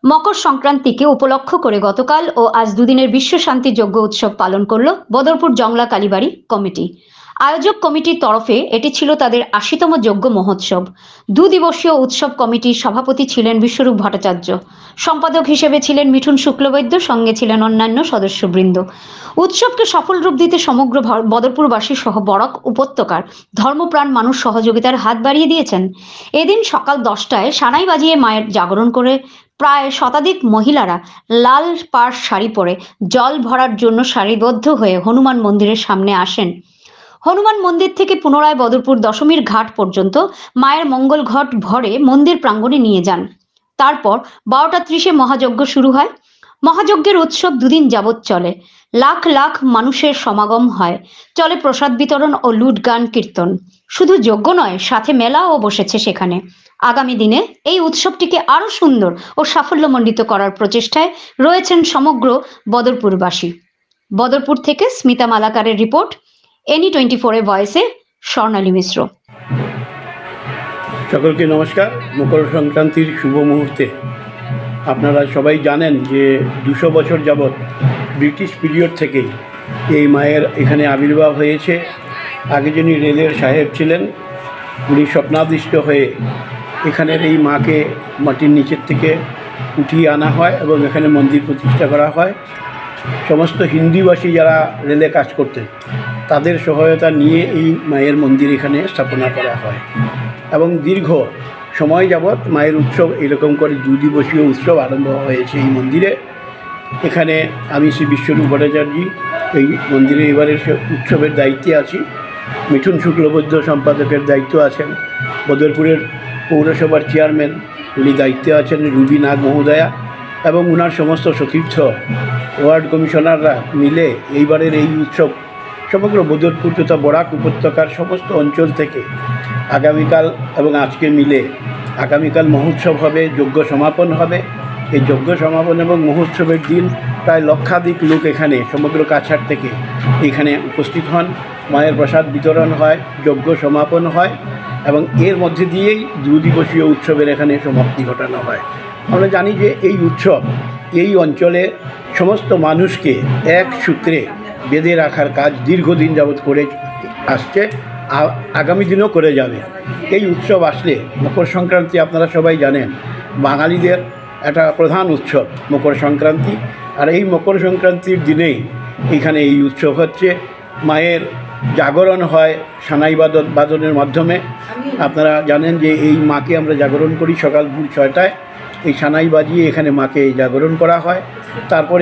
মকর সংক্রান্তিকে উপলক্ষ করে গতকাল ও আজ দুদিনের বিশ্ব শান্তি যজ্ঞ উৎসব পালন করল বদরপুর জংলা কালীবাড়ি কমিটি। আয়োজক কমিটির তরফে এটি ছিল তাদের ৮০তম যজ্ঞ মহোৎসব। দুদিবসীয় উৎসব কমিটির সভাপতি ছিলেন বিশ্বরূপ ভট্টাচার্য, সম্পাদক হিসেবে ছিলেন মিঠুন শুক্লবৈদ্য, সঙ্গে ছিলেন অন্যান্য সদস্যবৃন্দ। উৎসবকে সফল রূপ দিতে সমগ্র বদরপুরবাসী সহ বরাক উপত্যকার ধর্মপ্রাণ মানুষ সহযোগিতার হাত বাড়িয়ে দিয়েছেন। এদিন সকাল 10টায় সানাই বাজিয়ে মায়ের জাগরণ করে প্রায় শতাধিক মহিলারা লাল পাড় শাড়ি পরে জল ভরার জন্য সারিবদ্ধ হয়ে হনুমান মন্দিরের সামনে আসেন। হনুমান মন্দির থেকে পুনরায় বদরপুর দশমীর ঘাট পর্যন্ত মায়ের মঙ্গল ঘট ভরে মন্দির প্রাঙ্গণে নিয়ে যান। তারপর 12টা 30-এ মহাযজ্ঞ শুরু হয়। মহাযজ্ঞের উৎসব দুদিন যাবৎ চলে। লাখ লাখ মানুষের সমাগম হয়। চলে প্রসাদ বিতরণ ও লুট গান কীর্তন। শুধু যজ্ঞ নয়, সাথে মেলাও বসেছে সেখানে। আগামী দিনে এই উৎসবটিকে আরো সুন্দর ও সাফল্যমণ্ডিত করার প্রচেষ্টায় রয়েছেন সমগ্র বদরপুরবাসী। বদরপুর থেকে স্মিতা মালাকারের রিপোর্ট, NE24 ভয়েসে স্বর্ণালী মিশ্র। সকলকে নমস্কার। মকর সংক্রান্তির শুভ মুহূর্তে আপনারা সবাই জানেন যে 200 বছর যাবৎ ব্রিটিশ পিরিয়ড থেকেই এই মায়ের এখানে আবির্ভাব হয়েছে। আগে যিনি রেলের সাহেব ছিলেন, উনি স্বপ্নাদিষ্ট হয়ে এখানের এই মাকে মাটির নিচের থেকে উঠিয়ে আনা হয় এবং এখানে মন্দির প্রতিষ্ঠা করা হয়। সমস্ত হিন্দিভাষী যারা রেলে কাজ করতেন তাদের সহায়তা নিয়ে এই মায়ের মন্দির এখানে স্থাপনা করা হয় এবং দীর্ঘ সময় যাবৎ মায়ের উৎসব এরকম করে 2 দিবসীয় উৎসব আরম্ভ হয়েছে এই মন্দিরে। এখানে আমি শ্রী বিশ্বরূপ ভট্টাচার্য এই মন্দিরে এবারের উৎসবের দায়িত্বে আছি। মিঠুন শুক্লবৈদ্য সম্পাদকের দায়িত্ব আছেন। বদরপুরের পৌরসভার চেয়ারম্যান উনি দায়িত্বে আছেন রুবি নাগ মহোদয়া, এবং ওনার সমস্ত সতীর্থ ওয়ার্ড কমিশনাররা মিলে এইবারের এই উৎসব সমগ্র বদরপুর তথা বরাক উপত্যকার সমস্ত অঞ্চল থেকে আগামীকাল এবং আজকে মিলে আগামীকাল মহোৎসব হবে, যজ্ঞ সমাপন হবে। এই যজ্ঞ সমাপন এবং মহোৎসবের দিন প্রায় লক্ষাধিক লোক এখানে সমগ্র কাছাড় থেকে এখানে উপস্থিত হন। মায়ের প্রসাদ বিতরণ হয়, যজ্ঞ সমাপন হয় এবং এর মধ্যে দিয়েই 2 দিবসীয় উৎসবের এখানে সমাপ্তি ঘটানো হয়। আমরা জানি যে এই উৎসব এই অঞ্চলে সমস্ত মানুষকে এক সূত্রে বেঁধে রাখার কাজ দীর্ঘদিন যাবৎ করে আসছে, আগামী দিনও করে যাবে। এই উৎসব আসলে মকর সংক্রান্তি আপনারা সবাই জানেন বাঙালিদের একটা প্রধান উৎসব মকর সংক্রান্তি। আর এই মকর সংক্রান্তির দিনেই এখানে এই উৎসব হচ্ছে। মায়ের জাগরণ হয় সানাই বাদনের মাধ্যমে। আপনারা জানেন যে এই মাকে আমরা জাগরণ করি সকাল ভোর 6টায়। এই সানাই বাজিয়ে এখানে মাকে জাগরণ করা হয়। তারপর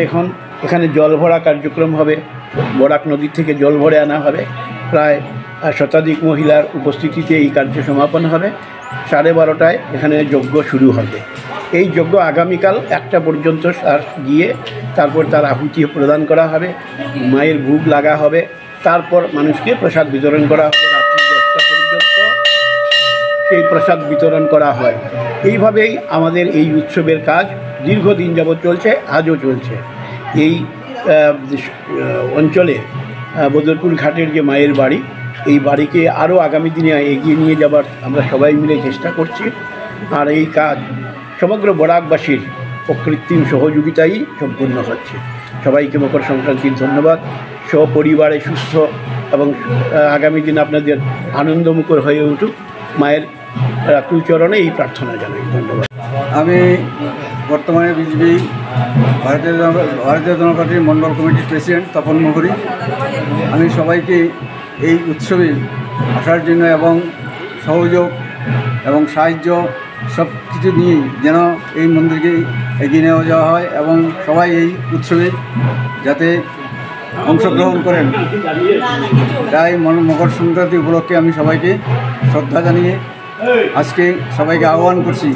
এখানে জল ভরা কার্যক্রম হবে। বরাক নদীর থেকে জল ভরে আনা হবে। প্রায় শতাধিক মহিলার উপস্থিতিতে এই কার্য সমাপন হবে। 12:30টায় এখানে যজ্ঞ শুরু হবে। এই যজ্ঞ আগামীকাল 1টা পর্যন্ত গিয়ে তারপর তার আহুতি প্রদান করা হবে, মায়ের ভোগ লাগা হবে, তারপর মানুষকে প্রসাদ বিতরণ করা হবে। রাত্রি 10টা পর্যন্ত সেই প্রসাদ বিতরণ করা হয়। এইভাবেই আমাদের এই উৎসবের কাজ দীর্ঘদিন যাবৎ চলছে, আজও চলছে। এই অঞ্চলে বদরপুর ঘাটের যে মায়ের বাড়ি, এই বাড়িকে আরও আগামী দিনে এগিয়ে নিয়ে যাবার আমরা সবাই মিলে চেষ্টা করছি। আর এই কাজ সমগ্র বরাকবাসীর অকৃত্রিম সহযোগিতাই সম্পূর্ণ হচ্ছে। সবাইকে মকর সংক্রান্তির ধন্যবাদ। সপরিবারে সুস্থ এবং আগামী দিন আপনাদের আনন্দমুখর হয়ে উঠুক, মায়ের রাতুল চরণে এই প্রার্থনা জানাই। ধন্যবাদ। আমি বর্তমানে বিজেপি ভারতীয় জনতা পার্টির মণ্ডল কমিটির প্রেসিডেন্ট তপন মুখুরি। আমি সবাইকে এই উৎসবে আসার জন্য এবং সহযোগ এবং সাহায্য সব কিছু নিয়ে যেন এই মন্দিরকে এগিয়ে নেওয়া যাওয়া হয় এবং সবাই এই উৎসবে যাতে অংশগ্রহণ করেন, তাই মকর সংক্রান্তি উপলক্ষে আমি সবাইকে শ্রদ্ধা জানিয়ে আজকে সবাইকে আহ্বান করছি।